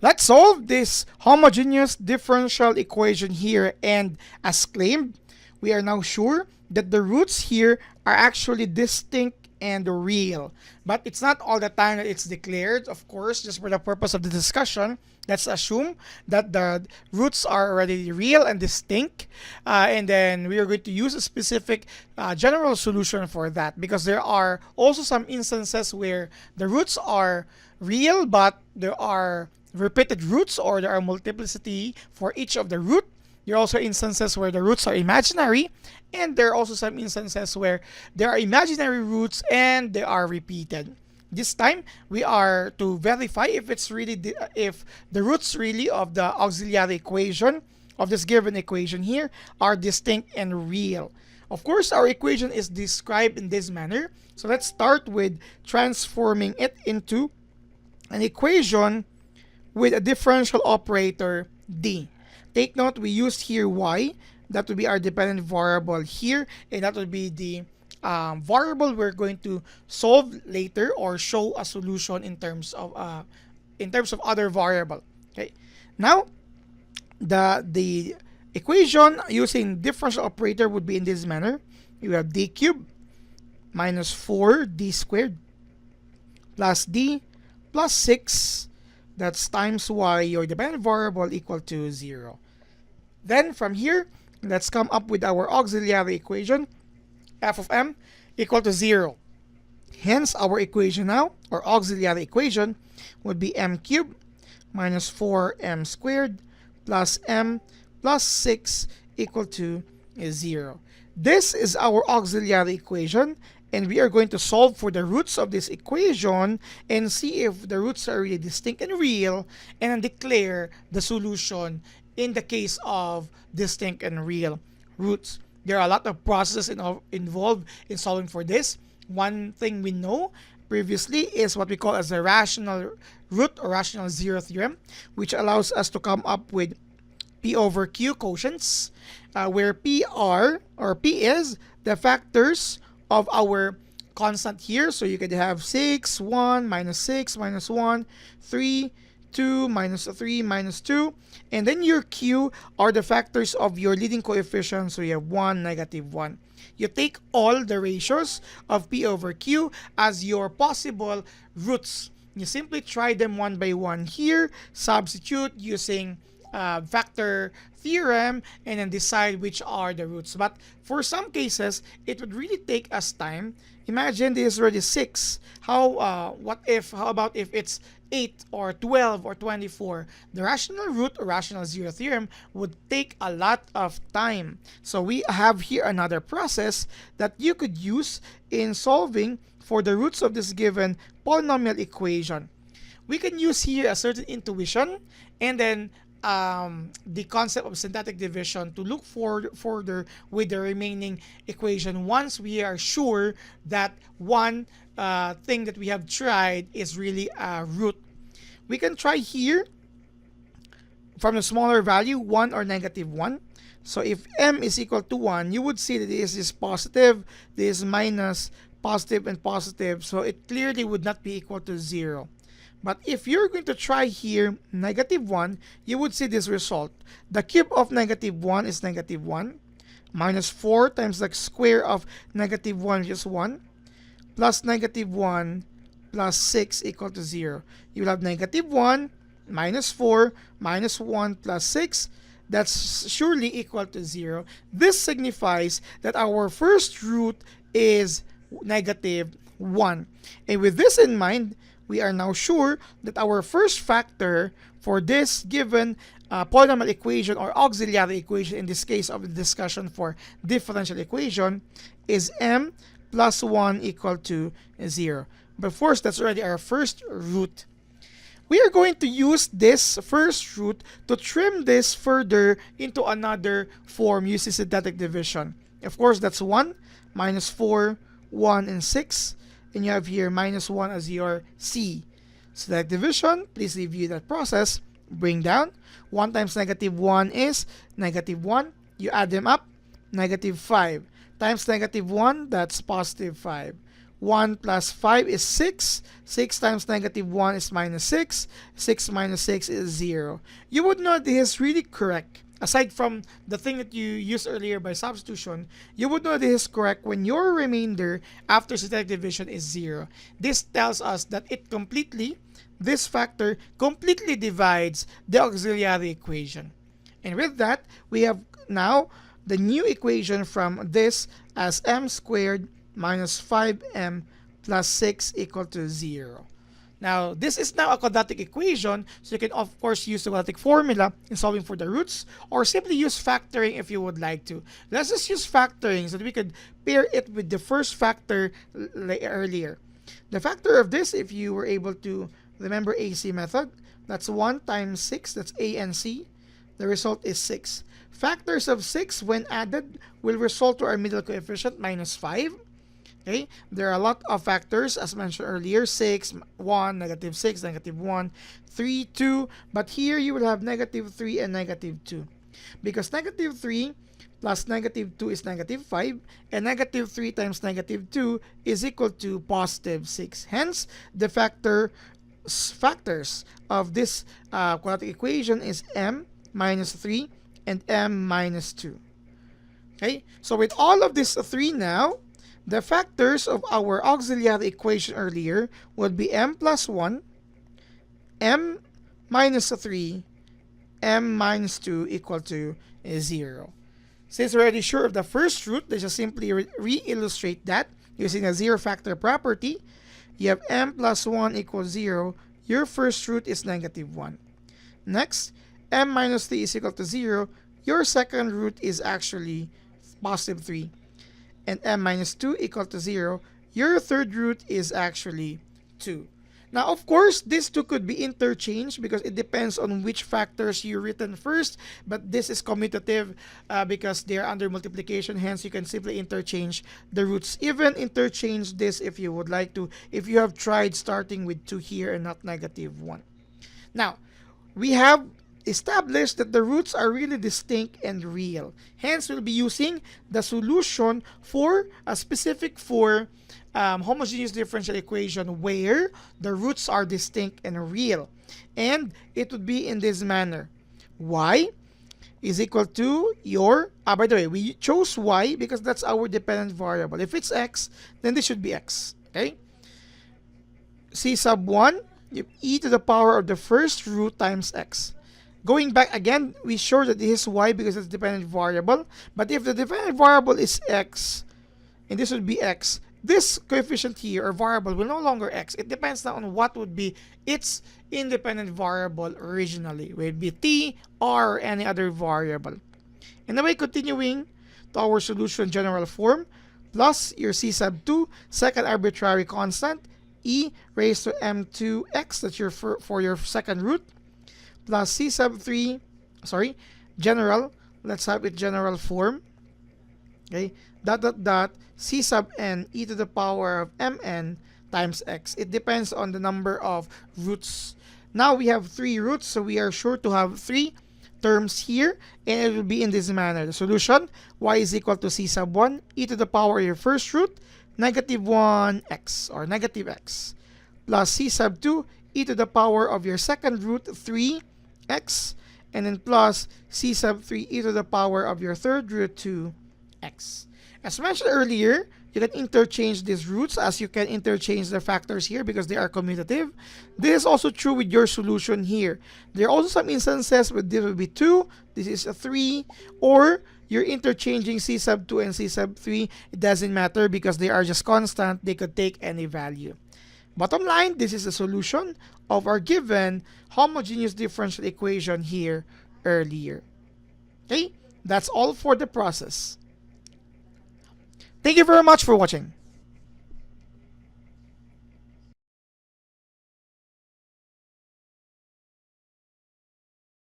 Let's solve this homogeneous differential equation here, and as claimed, we are now sure that the roots here are actually distinct and real. But it's not all the time that it's declared, of course, just for the purpose of the discussion. Let's assume that the roots are already real and distinct, and then we are going to use a specific general solution for that, because there are also some instances where the roots are real, but there are repeated roots, or there are multiplicity for each of the root. There are also instances where the roots are imaginary, and there are also some instances where there are imaginary roots and they are repeated. This time we are to verify if it's really if the roots really of the auxiliary equation of this given equation here are distinct and real. Of course, our equation is described in this manner. So let's start with transforming it into an equation with a differential operator d. Take note, we used here y. That would be our dependent variable here, and that would be the variable we're going to solve later or show a solution in terms of other variable. Okay. Now, the equation using differential operator would be in this manner. You have d cubed minus 4d squared plus d plus 6, that's times y, your dependent variable, equal to 0. Then from here, let's come up with our auxiliary equation, f of m equal to 0. Hence, our equation now, or auxiliary equation, would be m cubed minus 4m squared plus m plus 6 equal to 0. This is our auxiliary equation, and we are going to solve for the roots of this equation and see if the roots are really distinct and real, and then declare the solution in the case of distinct and real roots. There are a lot of processes involved in solving for this. One thing we know previously is what we call as the rational root or rational zero theorem, which allows us to come up with P over Q quotients, where P is the factors of our constant here. So you could have 6, 1, minus 6, minus 1, 3, 2, minus 3, minus 2. And then your Q are the factors of your leading coefficients. So you have 1, negative 1. You take all the ratios of P over Q as your possible roots. You simply try them one by one here, substitute using factor theorem, and then decide which are the roots. But for some cases, it would really take us time. Imagine this is already 6. How about if it's 8 or 12 or 24? The rational root or rational zero theorem would take a lot of time. So we have here another process that you could use in solving for the roots of this given polynomial equation. We can use here a certain intuition, and then the concept of synthetic division to look further with the remaining equation once we are sure that one thing that we have tried is really a root. We can try here from the smaller value, 1 or negative 1. So if m is equal to 1, you would see that this is positive, this is minus, positive, and positive. So it clearly would not be equal to 0. But if you're going to try here negative 1, you would see this result. The cube of negative 1 is negative 1. Minus 4 times the square of negative 1, which is 1. Plus negative 1 plus 6 equal to 0. You will have negative 1 minus 4 minus 1 plus 6. That's surely equal to 0. This signifies that our first root is negative 1. And with this in mind, we are now sure that our first factor for this given polynomial equation or auxiliary equation, in this case of the discussion for differential equation, is m plus 1 equal to 0. But of course, that's already our first root. We are going to use this first root to trim this further into another form using synthetic division. Of course, that's 1, minus 4, 1, and 6. And you have here minus 1 as your C. Select division. Please review that process. Bring down. 1 times negative 1 is negative 1. You add them up. Negative 5. Times negative 1, that's positive 5. 1 plus 5 is 6. 6 times negative 1 is minus 6. 6 minus 6 is 0. You would know this is really correct. Aside from the thing that you used earlier by substitution, you would know this is correct when your remainder after synthetic division is 0. This tells us that this factor completely divides the auxiliary equation. And with that, we have now the new equation from this as m squared minus 5m plus 6 equal to 0. Now, this is now a quadratic equation, so you can of course use the quadratic formula in solving for the roots, or simply use factoring if you would like to. Let's just use factoring so that we could pair it with the first factor earlier. The factor of this, if you were able to remember AC method, that's 1 times 6, that's A and C. The result is 6. Factors of 6 when added will result to our middle coefficient minus 5. Okay, there are a lot of factors as mentioned earlier, 6, 1, negative 6, negative 1, 3, 2, but here you will have negative 3 and negative 2. Because negative 3 plus negative 2 is negative 5, and negative 3 times negative 2 is equal to positive 6. Hence, the factors of this quadratic equation is m minus 3 and m minus 2. Okay, so with all of this 3 now, the factors of our auxiliary equation earlier would be m plus 1, m minus 3, m minus 2 equal to 0. Since we're already sure of the first root, let's just simply re-illustrate that using a zero factor property. You have m plus 1 equals 0. Your first root is negative 1. Next, m minus 3 is equal to 0. Your second root is actually positive 3. And m minus 2 equal to 0, your third root is actually 2. Now, of course, these two could be interchanged because it depends on which factors you written first, but this is commutative because they are under multiplication, hence you can simply interchange the roots. Even interchange this if you would like to, if you have tried starting with 2 here and not negative 1. Now, we have established that the roots are really distinct and real. Hence, we'll be using the solution for a specific homogeneous differential equation where the roots are distinct and real. And it would be in this manner. Y is equal to your, by the way, we chose y because that's our dependent variable. If it's x, then this should be x. Okay? C sub 1, you have e to the power of the first root times x. Going back again, we show that this is y because it's a dependent variable. But if the dependent variable is x, and this would be x, this coefficient here or variable will no longer x. It depends now on what would be its independent variable originally. It would be t, r, or any other variable. And then continuing to our solution general form, plus your c sub 2, second arbitrary constant, e raised to m2x, that's your for your second root, plus c sub 3, general, let's have it general form, okay, c sub n e to the power of mn times x. It depends on the number of roots. Now we have 3 roots, so we are sure to have 3 terms here, and it will be in this manner. The solution, y is equal to c sub 1, e to the power of your first root, negative 1x, or negative x, plus c sub 2, e to the power of your second root, 3x, and then plus c sub 3 e to the power of your third root, 2x. As mentioned earlier, you can interchange these roots as you can interchange the factors here because they are commutative. This is also true with your solution here. There are also some instances where this will be 2, this is a 3, or you're interchanging c sub 2 and c sub 3. It doesn't matter because they are just constant. They could take any value. Bottom line, this is the solution of our given homogeneous differential equation here earlier. Okay, that's all for the process. Thank you very much for watching.